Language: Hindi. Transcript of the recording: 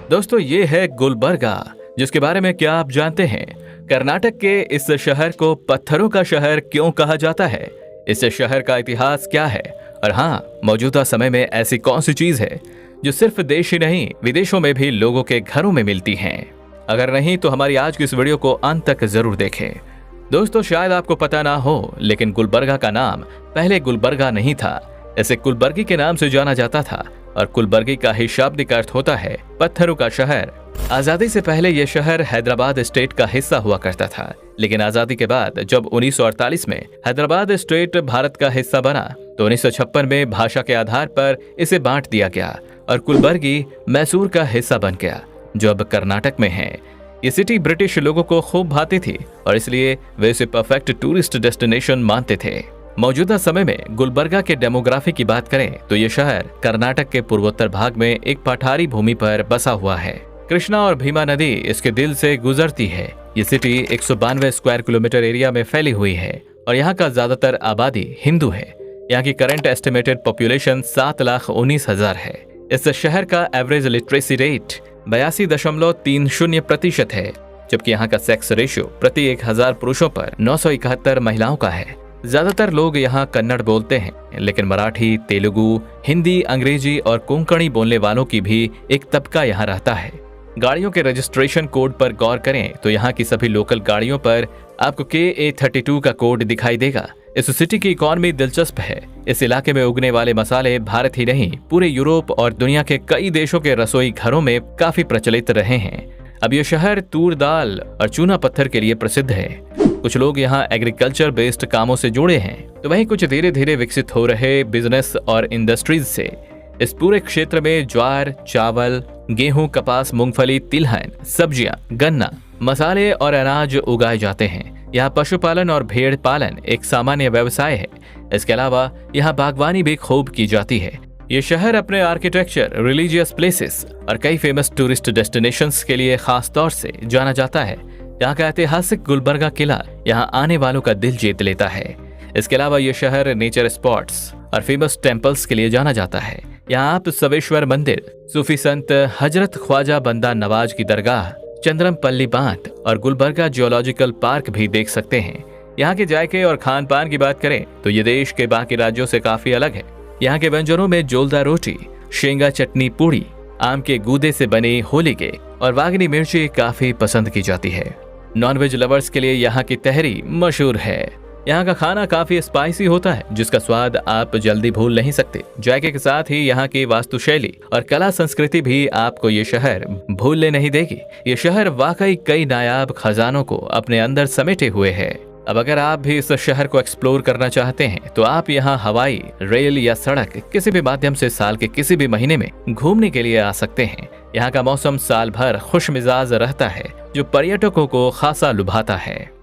दोस्तों, ये है गुलबर्गा, जिसके बारे में क्या आप जानते हैं? कर्नाटक के इस शहर को पत्थरों का शहर क्यों कहा जाता है? इस शहर का इतिहास क्या है? और हाँ, मौजूदा समय में ऐसी कौन सी चीज है जो सिर्फ देश ही नहीं विदेशों में भी लोगों के घरों में मिलती हैं? अगर नहीं तो हमारी आज की इस वीडियो को अंत तक जरूर देखें। दोस्तों, शायद आपको पता ना हो, लेकिन गुलबर्गा का नाम पहले गुलबर्गा नहीं था। इसे कुलबर्गी के नाम से जाना जाता था और कुलबर्गी का ही शाब्दिक अर्थ होता है पत्थरों का शहर। आजादी से पहले यह शहर हैदराबाद स्टेट का हिस्सा हुआ करता था, लेकिन आजादी के बाद जब 1948 में हैदराबाद स्टेट भारत का हिस्सा बना तो 1956 में भाषा के आधार पर इसे बांट दिया गया और कुलबर्गी मैसूर का हिस्सा बन गया, जो अब कर्नाटक में है। ये सिटी ब्रिटिश लोगों को खूब भाती थी और इसलिए वे इसे परफेक्ट टूरिस्ट डेस्टिनेशन मानते थे। मौजूदा समय में गुलबर्गा के डेमोग्राफी की बात करें तो ये शहर कर्नाटक के पूर्वोत्तर भाग में एक पठारी भूमि पर बसा हुआ है। कृष्णा और भीमा नदी इसके दिल से गुजरती है। ये सिटी 192 स्क्वायर किलोमीटर एरिया में फैली हुई है और यहाँ का ज्यादातर आबादी हिंदू है। यहाँ की करंट एस्टिमेटेड पॉपुलेशन 7,19,000 है। इस शहर का एवरेज लिटरेसी रेट 82.30% है, जबकि यहाँ का सेक्स रेशियो प्रति 1000 पुरुषों पर 971 महिलाओं का है। ज्यादातर लोग यहाँ कन्नड़ बोलते हैं, लेकिन मराठी, तेलुगु, हिंदी, अंग्रेजी और कोंकणी बोलने वालों की भी एक तबका यहाँ रहता है। गाड़ियों के रजिस्ट्रेशन कोड पर गौर करें तो यहाँ की सभी लोकल गाड़ियों पर आपको KA32 का कोड दिखाई देगा। इस सिटी की इकॉनमी दिलचस्प है। इस इलाके में उगने वाले मसाले भारत ही नहीं, पूरे यूरोप और दुनिया के कई देशों के रसोई घरों में काफी प्रचलित रहे हैं। अब यह शहर तूर दाल और चूना पत्थर के लिए प्रसिद्ध है। कुछ लोग यहाँ एग्रीकल्चर बेस्ड कामों से जुड़े हैं, तो वहीं कुछ धीरे धीरे विकसित हो रहे बिजनेस और इंडस्ट्रीज से। इस पूरे क्षेत्र में ज्वार, चावल, गेहूं, कपास, मूंगफली, तिलहन, सब्जियां, गन्ना, मसाले और अनाज उगाए जाते हैं। यहाँ पशुपालन और भेड़ पालन एक सामान्य व्यवसाय है। इसके अलावा यहाँ बागवानी भी खूब की जाती है। ये शहर अपने आर्किटेक्चर, रिलीजियस प्लेसेस और कई फेमस टूरिस्ट डेस्टिनेशंस के लिए खास तौर से जाना जाता है। यहाँ का ऐतिहासिक गुलबर्गा किला यहाँ आने वालों का दिल जीत लेता है। इसके अलावा ये शहर नेचर स्पॉट्स और फेमस टेम्पल्स के लिए जाना जाता है। यहाँ आप सवेश्वर मंदिर, सूफी संत हजरत ख्वाजा बंदा नवाज की दरगाह, चंद्रमपल्ली बांध और गुलबर्गा जियोलॉजिकल पार्क भी देख सकते हैं। यहाँ के जायके और खान पान की बात करें तो ये देश के बाकी राज्यों से काफी अलग है। यहाँ के व्यंजनों में जोलदा रोटी, शेंगा चटनी पूड़ी, आम के गूदे से बनी होलीगे और वागनी मिर्ची काफी पसंद की जाती है। नॉनवेज लवर्स के लिए यहाँ की तहरी मशहूर है। यहाँ का खाना काफी स्पाइसी होता है, जिसका स्वाद आप जल्दी भूल नहीं सकते। जायके के साथ ही यहाँ की वास्तुशैली और कला संस्कृति भी आपको ये शहर भूलने नहीं देगी। ये शहर वाकई कई नायाब खजानों को अपने अंदर समेटे हुए है। अब अगर आप भी इस शहर को एक्सप्लोर करना चाहते हैं तो आप यहाँ हवाई, रेल या सड़क किसी भी माध्यम से साल के किसी भी महीने में घूमने के लिए आ सकते हैं। यहाँ का मौसम साल भर खुश मिजाज रहता है, जो पर्यटकों को खासा लुभाता है।